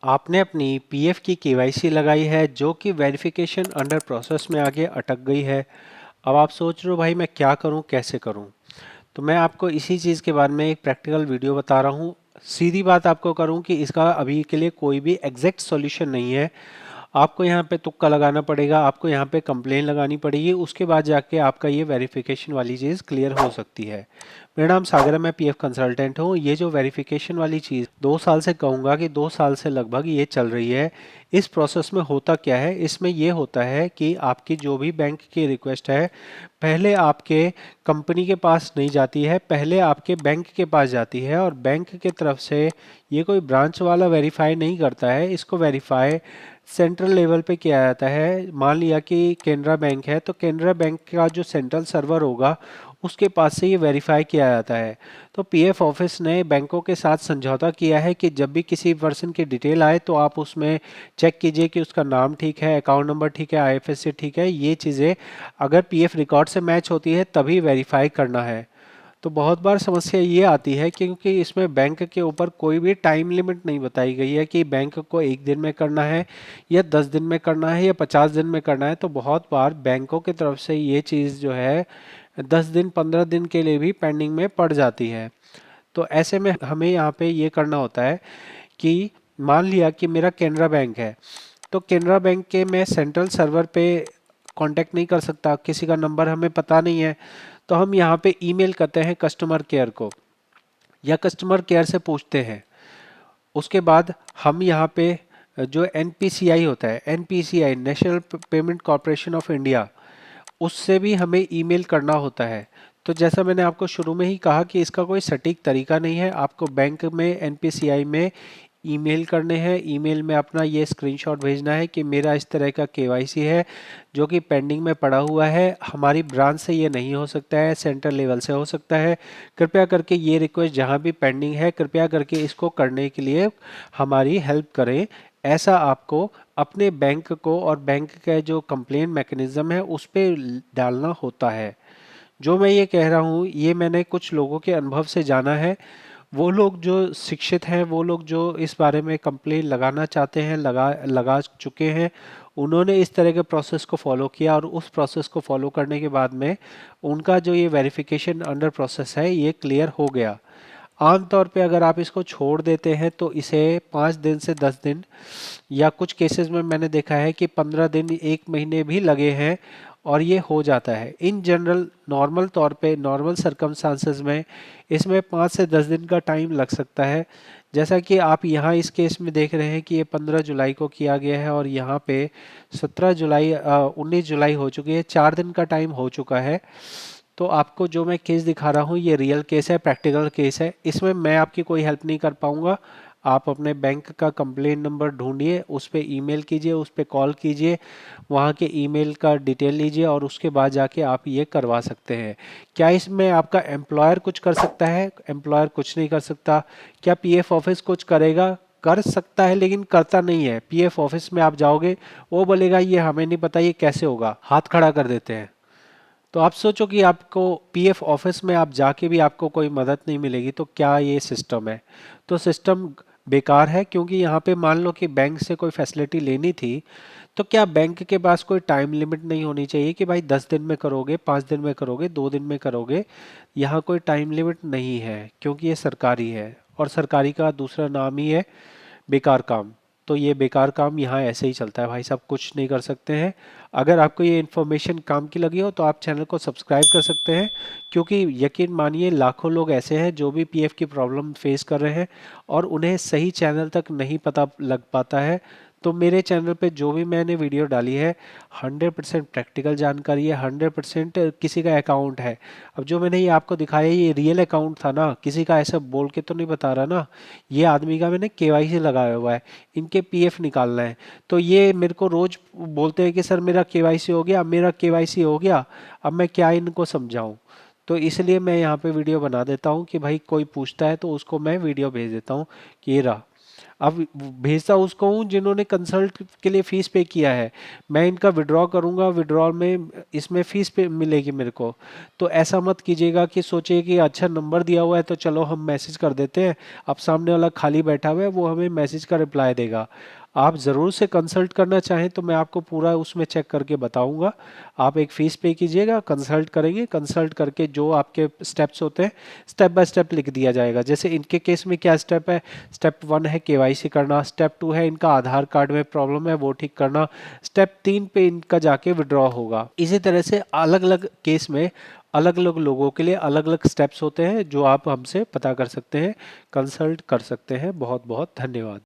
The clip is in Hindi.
आपने अपनी पीएफ की केवाईसी लगाई है जो कि वेरिफिकेशन अंडर प्रोसेस में आगे अटक गई है। अब आप सोच रहे हो भाई मैं क्या करूं कैसे करूं। तो मैं आपको इसी चीज़ के बारे में एक प्रैक्टिकल वीडियो बता रहा हूं। सीधी बात आपको करूं कि इसका अभी के लिए कोई भी एग्जैक्ट सॉल्यूशन नहीं है। आपको यहाँ पे तुक्का लगाना पड़ेगा, आपको यहाँ पे कंप्लेन लगानी पड़ेगी, उसके बाद जाके आपका ये वेरिफिकेशन वाली चीज़ क्लियर हो सकती है। मेरा नाम सागर है, मैं पीएफ कंसल्टेंट हूँ। ये जो वेरिफिकेशन वाली चीज़ 2 साल से कहूँगा कि 2 साल से लगभग ये चल रही है। इस प्रोसेस में होता क्या है, इसमें ये होता है कि आपकी जो भी बैंक की रिक्वेस्ट है पहले आपके कंपनी के पास नहीं जाती है, पहले आपके बैंक के पास जाती है और बैंक के तरफ से ये कोई ब्रांच वाला वेरीफाई नहीं करता है, इसको वेरीफाई सेंट्रल लेवल पे किया जाता है। मान लिया कि केनरा बैंक है तो केनरा बैंक का जो सेंट्रल सर्वर होगा उसके पास से ये वेरीफाई किया जाता है। तो पीएफ ऑफिस ने बैंकों के साथ समझौता किया है कि जब भी किसी पर्सन की डिटेल आए तो आप उसमें चेक कीजिए कि उसका नाम ठीक है, अकाउंट नंबर ठीक है, आईएफएससी ठीक है। ये चीज़ें अगर पीएफ रिकॉर्ड से मैच होती है तभी वेरीफाई करना है। तो बहुत बार समस्या ये आती है क्योंकि इसमें बैंक के ऊपर कोई भी टाइम लिमिट नहीं बताई गई है कि बैंक को 1 दिन में करना है या 10 दिन में करना है या 50 दिन में करना है। तो बहुत बार बैंकों की तरफ से ये चीज़ जो है 10 दिन 15 दिन के लिए भी पेंडिंग में पड़ जाती है। तो ऐसे में हमें यहाँ पे ये करना होता है कि मान लिया कि मेरा केनरा बैंक है तो केनरा बैंक के मैं सेंट्रल सर्वर पे कांटेक्ट नहीं कर सकता, किसी का नंबर हमें पता नहीं है। तो हम यहाँ पे ईमेल करते हैं कस्टमर केयर को या कस्टमर केयर से पूछते हैं। उसके बाद हम यहाँ पे जो एनपीसीआई होता है, NPCI national payment corporation of India, उससे भी हमें ईमेल करना होता है। तो जैसा मैंने आपको शुरू में ही कहा कि इसका कोई सटीक तरीका नहीं है। आपको बैंक में एनपीसीआई में ईमेल करने हैं, ईमेल में अपना ये स्क्रीनशॉट भेजना है कि मेरा इस तरह का केवाईसी है जो कि पेंडिंग में पड़ा हुआ है, हमारी ब्रांच से ये नहीं हो सकता है, सेंट्रल लेवल से हो सकता है। कृपया करके ये रिक्वेस्ट जहाँ भी पेंडिंग है कृपया करके इसको करने के लिए हमारी हेल्प करें। ऐसा आपको अपने बैंक को और बैंक का जो कंप्लेन मैकेनिज्म है उस पर डालना होता है। जो मैं ये कह रहा हूँ ये मैंने कुछ लोगों के अनुभव से जाना है। वो लोग जो शिक्षित हैं, वो लोग जो इस बारे में कंप्लेन लगाना चाहते हैं, लगा चुके हैं, उन्होंने इस तरह के प्रोसेस को फॉलो किया और उस प्रोसेस को फॉलो करने के बाद में उनका जो ये वेरिफिकेशन अंडर प्रोसेस है ये क्लियर हो गया। आमतौर पे अगर आप इसको छोड़ देते हैं तो इसे 5 दिन से 10 दिन या कुछ केसेस में मैंने देखा है कि 15 दिन 1 महीने भी लगे हैं और ये हो जाता है। इन जनरल नॉर्मल तौर पे नॉर्मल सरकमस्टांसेस में इसमें 5 से 10 दिन का टाइम लग सकता है। जैसा कि आप यहाँ इस केस में देख रहे हैं कि ये 15 जुलाई को किया गया है और यहाँ पे 17 जुलाई 19 जुलाई हो चुकी है, 4 दिन का टाइम हो चुका है। तो आपको जो मैं केस दिखा रहा हूँ ये रियल केस है, प्रैक्टिकल केस है, इसमें मैं आपकी कोई हेल्प नहीं कर पाऊंगा। आप अपने बैंक का कंप्लेन नंबर ढूंढिए, उस पर ईमेल कीजिए, उस पर कॉल कीजिए, वहाँ के ईमेल का डिटेल लीजिए और उसके बाद जाके आप ये करवा सकते हैं। क्या इसमें आपका एम्प्लॉयर कुछ कर सकता है? एम्प्लॉयर कुछ नहीं कर सकता। क्या पीएफ ऑफिस कुछ करेगा? कर सकता है लेकिन करता नहीं है। पीएफ ऑफिस में आप जाओगे वो बोलेगा ये हमें नहीं पता, ये कैसे होगा, हाथ खड़ा कर देते हैं। तो आप सोचो कि आपको पीएफ ऑफिस में आप जाके भी आपको कोई मदद नहीं मिलेगी, तो क्या ये सिस्टम है? तो सिस्टम बेकार है क्योंकि यहाँ पे मान लो कि बैंक से कोई फैसिलिटी लेनी थी तो क्या बैंक के पास कोई टाइम लिमिट नहीं होनी चाहिए कि भाई 10 दिन में करोगे, 5 दिन में करोगे, 2 दिन में करोगे? यहाँ कोई टाइम लिमिट नहीं है क्योंकि ये सरकारी है और सरकारी का दूसरा नाम ही है बेकार काम। तो ये बेकार काम यहाँ ऐसे ही चलता है भाई साहब, कुछ नहीं कर सकते हैं। अगर आपको ये इन्फॉर्मेशन काम की लगी हो तो आप चैनल को सब्सक्राइब कर सकते हैं क्योंकि यकीन मानिए लाखों लोग ऐसे हैं जो भी पीएफ की प्रॉब्लम फेस कर रहे हैं और उन्हें सही चैनल तक नहीं पता लग पाता है। तो मेरे चैनल पे जो भी मैंने वीडियो डाली है 100% प्रैक्टिकल जानकारी है, 100% किसी का अकाउंट है। अब जो मैंने ये आपको दिखाया ये रियल अकाउंट था ना, किसी का ऐसा बोल के तो नहीं बता रहा ना। ये आदमी का मैंने केवाईसी लगाया हुआ है, इनके पीएफ निकालना है। तो ये मेरे को रोज बोलते हैं कि सर मेरा केवाईसी हो गया, मेरा केवाईसी हो गया, अब मैं क्या इनको समझाऊं। तो इसलिए मैं यहाँ पे वीडियो बना देता हूँ कि भाई कोई पूछता है तो उसको मैं वीडियो भेज देता हूँ कि ये रहा। अब भेजता उसको हूँ जिन्होंने कंसल्ट के लिए फीस पे किया है। मैं इनका विड्रॉ करूँगा, विड्रॉल में इसमें फीस पे मिलेगी मेरे को। तो ऐसा मत कीजिएगा कि सोचिए कि अच्छा नंबर दिया हुआ है तो चलो हम मैसेज कर देते हैं, अब सामने वाला खाली बैठा हुआ है वो हमें मैसेज का रिप्लाई देगा। आप ज़रूर से कंसल्ट करना चाहें तो मैं आपको पूरा उसमें चेक करके बताऊंगा। आप एक फ़ीस पे कीजिएगा, कंसल्ट करेंगे, कंसल्ट करके जो आपके स्टेप्स होते हैं स्टेप बाय स्टेप लिख दिया जाएगा। जैसे इनके केस में क्या स्टेप है, स्टेप 1 है केवाईसी करना, स्टेप 2 है इनका आधार कार्ड में प्रॉब्लम है वो ठीक करना, स्टेप 3 पे इनका जाके विड्रॉ होगा। इसी तरह से अलग अलग केस में अलग अलग लोगों के लिए अलग अलग स्टेप्स होते हैं जो आप हमसे पता कर सकते हैं, कंसल्ट कर सकते हैं। बहुत बहुत धन्यवाद।